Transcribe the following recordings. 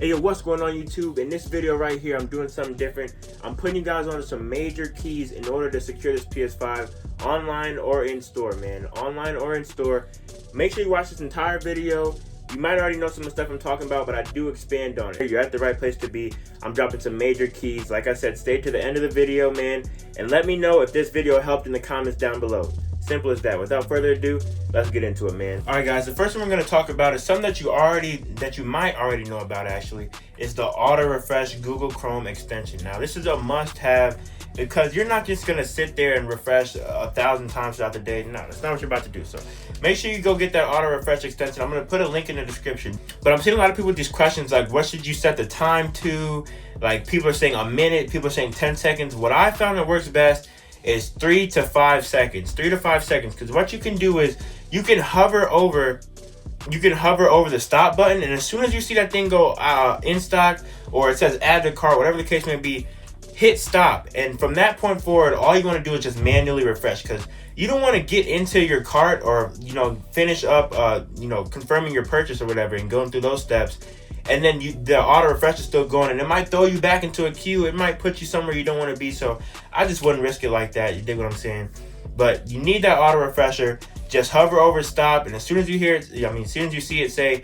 Hey yo, what's going on YouTube? In this video right here, I'm doing something different. I'm putting you guys on some major keys in order to secure this PS5 online or in store, man. Online or in store. Make sure you watch this entire video. You might already know some of the stuff I'm talking about, but I do expand on it. You're at the right place to be. I'm dropping some major keys. Like I said, stay to the end of the video, man, and let me know if this video helped in the comments down below. Simple as that. Without further ado, let's get into it, man. All right, guys, the first one we're going to talk about is something that you might already know about, actually, is the auto refresh Google Chrome extension. Now, this is a must-have because you're not just going to sit there and refresh 1,000 times throughout the day. No, that's not what you're about to do. So make sure you go get that auto refresh extension. I'm going to put a link in the description. But I'm seeing a lot of people with these questions like, what should you set the time to? Like, people are saying a minute, people are saying 10 seconds. What I found that works best is 3 to 5 seconds. 3 to 5 seconds, because what you can do is you can hover over the stop button, and as soon as you see that thing go in stock, or it says add to cart, whatever the case may be, hit stop. And from that point forward, all you want to do is just manually refresh, because you don't want to get into your cart or finish up confirming your purchase or whatever and going through those steps, and then the auto refresh is still going, and it might throw you back into a queue. It might put you somewhere you don't want to be. So I just wouldn't risk it like that. You dig what I'm saying? But you need that auto refresher. Just hover over stop, and as soon as you hear it, as soon as you see it say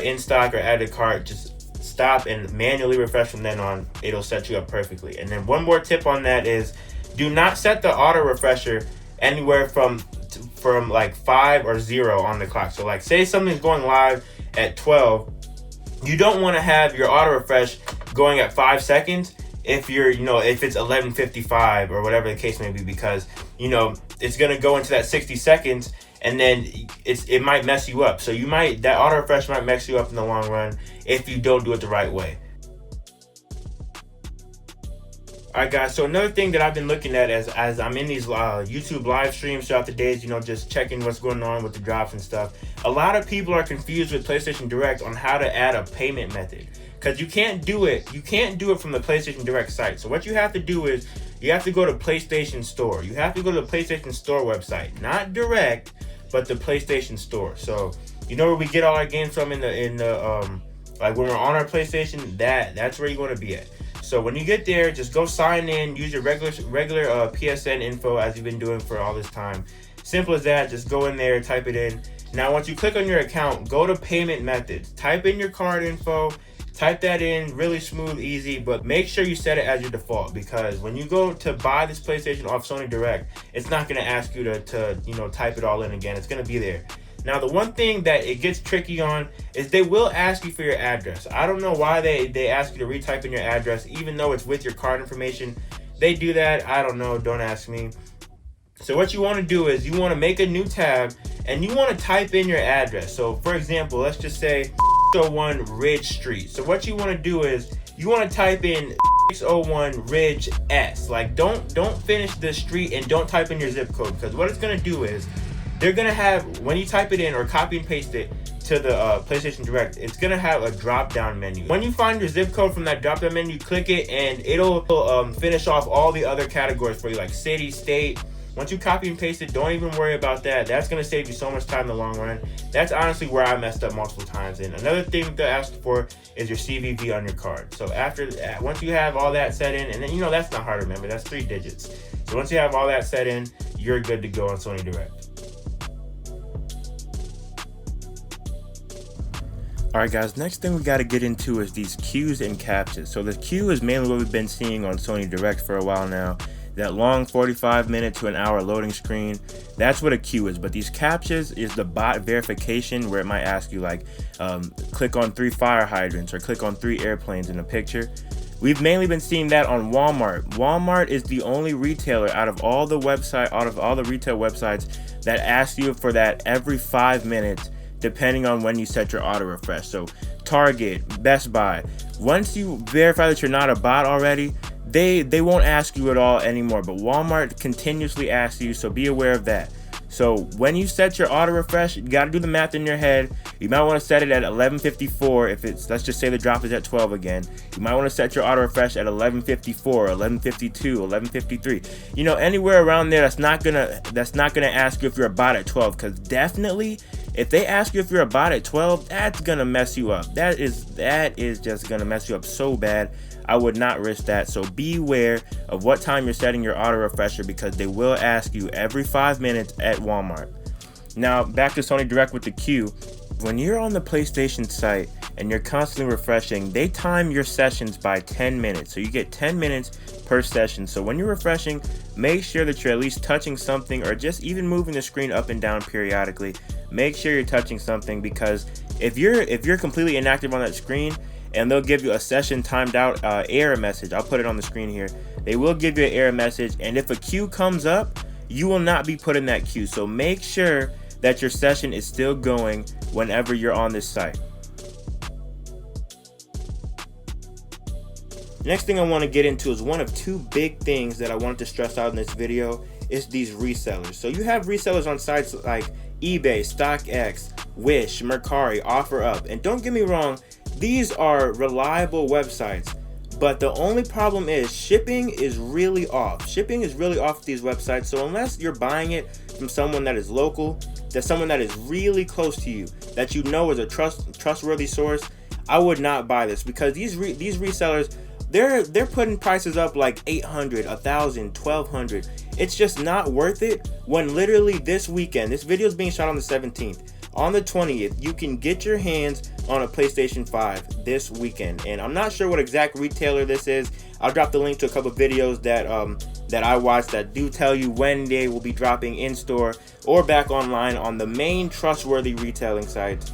in stock or add to cart, just stop and manually refresh from then on. It'll set you up perfectly. And then one more tip on that is, do not set the auto refresher anywhere from like 5 or 0 on the clock. So like, say something's going live at 12. You don't want to have your auto refresh going at 5 seconds if you're, if it's 11:55 or whatever the case may be, because, it's going to go into that 60 seconds and then it might mess you up. So that auto refresh might mess you up in the long run if you don't do it the right way. All right, guys, so another thing that I've been looking at as I'm in these YouTube live streams throughout the days, just checking what's going on with the drops and stuff. A lot of people are confused with PlayStation Direct on how to add a payment method, because you can't do it from the PlayStation Direct site. So what you have to do is you have to go to PlayStation Store. You have to go to the PlayStation Store website, not Direct, but the PlayStation Store. So where we get all our games from in the like when we're on our PlayStation, that's where you want to be at. So when you get there, just go sign in, use your regular PSN info as you've been doing for all this time. Simple as that. Just go in there, type it in. Now, once you click on your account, go to payment methods. Type in your card info. Type that in, really smooth, easy, but make sure you set it as your default, because when you go to buy this PlayStation off Sony Direct, it's not going to ask you to type it all in again. It's going to be there. Now, the one thing that it gets tricky on is they will ask you for your address. I don't know why they ask you to retype in your address, even though it's with your card information. They do that. I don't know. Don't ask me. So what you want to do is you want to make a new tab, and you want to type in your address. So, for example, let's just say 601 Ridge Street. So what you want to do is you want to type in 601 Ridge S. Like, don't finish the street and don't type in your zip code, because what it's going to do is they're going to have, when you type it in or copy and paste it to the PlayStation Direct, it's going to have a drop-down menu. When you find your zip code from that drop-down menu, click it, and it'll finish off all the other categories for you, like city, state. Once you copy and paste it, don't even worry about that. That's going to save you so much time in the long run. That's honestly where I messed up multiple times. And another thing to ask for is your CVV on your card. So once you have all that set in, and then that's not hard to remember. That's 3 digits. So once you have all that set in, you're good to go on Sony Direct. Alright, guys, next thing we got to get into is these queues and captchas. So the queue is mainly what we've been seeing on Sony Direct for a while now. That long 45-minute to an hour loading screen, that's what a queue is. But these captchas is the bot verification, where it might ask you like, click on 3 fire hydrants or click on 3 airplanes in a picture. We've mainly been seeing that on Walmart. Walmart is the only retailer out of all the retail websites that ask you for that every 5 minutes, depending on when you set your auto refresh. So Target, Best Buy, once you verify that you're not a bot already, they won't ask you at all anymore. But Walmart continuously asks you, so be aware of that. So when you set your auto refresh, you got to do the math in your head. You might want to set it at 11:54 if it's, let's just say the drop is at 12 again. You might want to set your auto refresh at 11:54, 11:52, 11:53. Anywhere around there that's not gonna ask you if you're a bot at 12, because definitely If they ask you if you're about at 12, that's gonna mess you up. That is just gonna mess you up so bad. I would not risk that. So beware of what time you're setting your auto refresher, because they will ask you every 5 minutes at Walmart. Now back to Sony Direct with the queue. When you're on the PlayStation site and you're constantly refreshing, they time your sessions by 10 minutes. So you get 10 minutes per session. So when you're refreshing, make sure that you're at least touching something, or just even moving the screen up and down periodically. Make sure you're touching something, because if you're completely inactive on that screen, and they'll give you a session timed out error message. I'll put it on the screen here. They will give you an error message, and if a queue comes up, you will not be put in that queue. So make sure that your session is still going whenever you're on this site. Next thing I want to get into is one of two big things that I wanted to stress out in this video is these resellers. So you have resellers on sites like eBay, StockX, Wish, Mercari, OfferUp, and don't get me wrong, these are reliable websites, but the only problem is shipping is really off. Shipping is really off these websites. So unless you're buying it from someone that is local, that's someone that is really close to you, that you know is a trustworthy source, I would not buy this, because these resellers, they're putting prices up like 800, 1,000, 1,200. It's just not worth it when literally this weekend, this video is being shot on the 17th. On the 20th, you can get your hands on a PlayStation 5 this weekend. And I'm not sure what exact retailer this is. I'll drop the link to a couple of videos that I watched that do tell you when they will be dropping in store or back online on the main trustworthy retailing sites.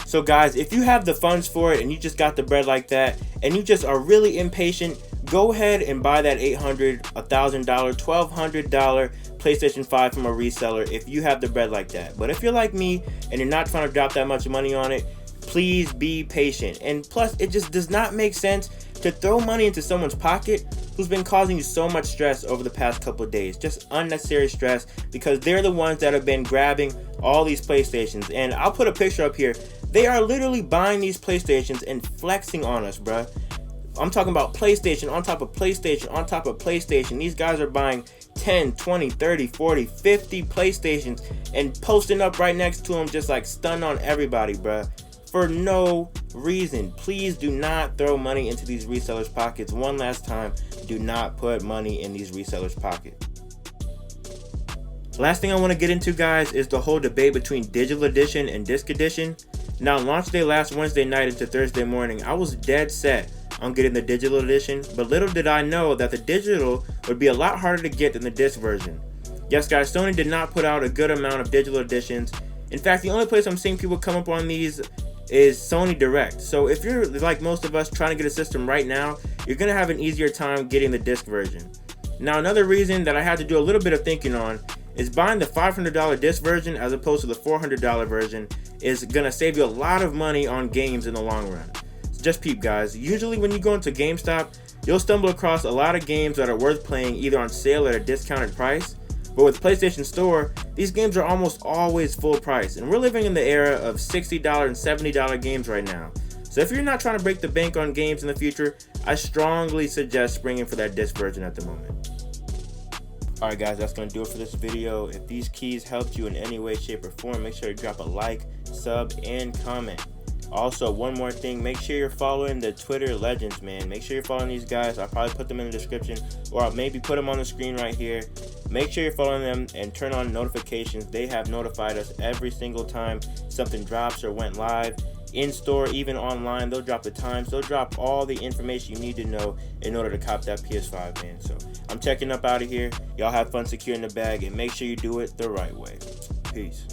So guys, if you have the funds for it and you just got the bread like that and you just are really impatient, go ahead and buy that $800, $1,000, $1,200 PlayStation 5 from a reseller if you have the bread like that. But if you're like me and you're not trying to drop that much money on it, please be patient. And plus, it just does not make sense to throw money into someone's pocket who's been causing you so much stress over the past couple of days. Just unnecessary stress, because they're the ones that have been grabbing all these PlayStations. And I'll put a picture up here. They are literally buying these PlayStations and flexing on us, bruh. I'm talking about PlayStation on top of PlayStation on top of PlayStation. These guys are buying 10, 20, 30, 40, 50 PlayStations and posting up right next to them, just like stun on everybody, bruh, for no reason. Please do not throw money into these resellers' pockets. One last time, do not put money in these resellers' pockets. Last thing I want to get into, guys, is the whole debate between digital edition and disc edition. Now, launch day last Wednesday night into Thursday morning, I was dead set on getting the digital edition, but little did I know that the digital would be a lot harder to get than the disc version. Yes, guys, Sony did not put out a good amount of digital editions. In fact, the only place I'm seeing people come up on these is Sony Direct. So if you're like most of us trying to get a system right now, you're going to have an easier time getting the disc version. Now, another reason that I had to do a little bit of thinking on is buying the $500 disc version as opposed to the $400 version is going to save you a lot of money on games in the long run. Just peep, guys. Usually when you go into GameStop, you'll stumble across a lot of games that are worth playing either on sale at a discounted price. But with PlayStation Store, these games are almost always full price. And we're living in the era of $60 and $70 games right now. So if you're not trying to break the bank on games in the future, I strongly suggest springing for that disc version at the moment. Alright guys, that's going to do it for this video. If these keys helped you in any way, shape, or form, make sure to drop a like, sub, and comment. Also, one more thing, make sure you're following the Twitter legends, man. Make sure you're following these guys. I'll probably put them in the description, or I'll maybe put them on the screen right here. Make sure you're following them and turn on notifications. They have notified us every single time something drops or went live. In store, even online, they'll drop the times. They'll drop all the information you need to know in order to cop that PS5, man. So I'm checking up out of here. Y'all have fun securing the bag, and make sure you do it the right way. Peace.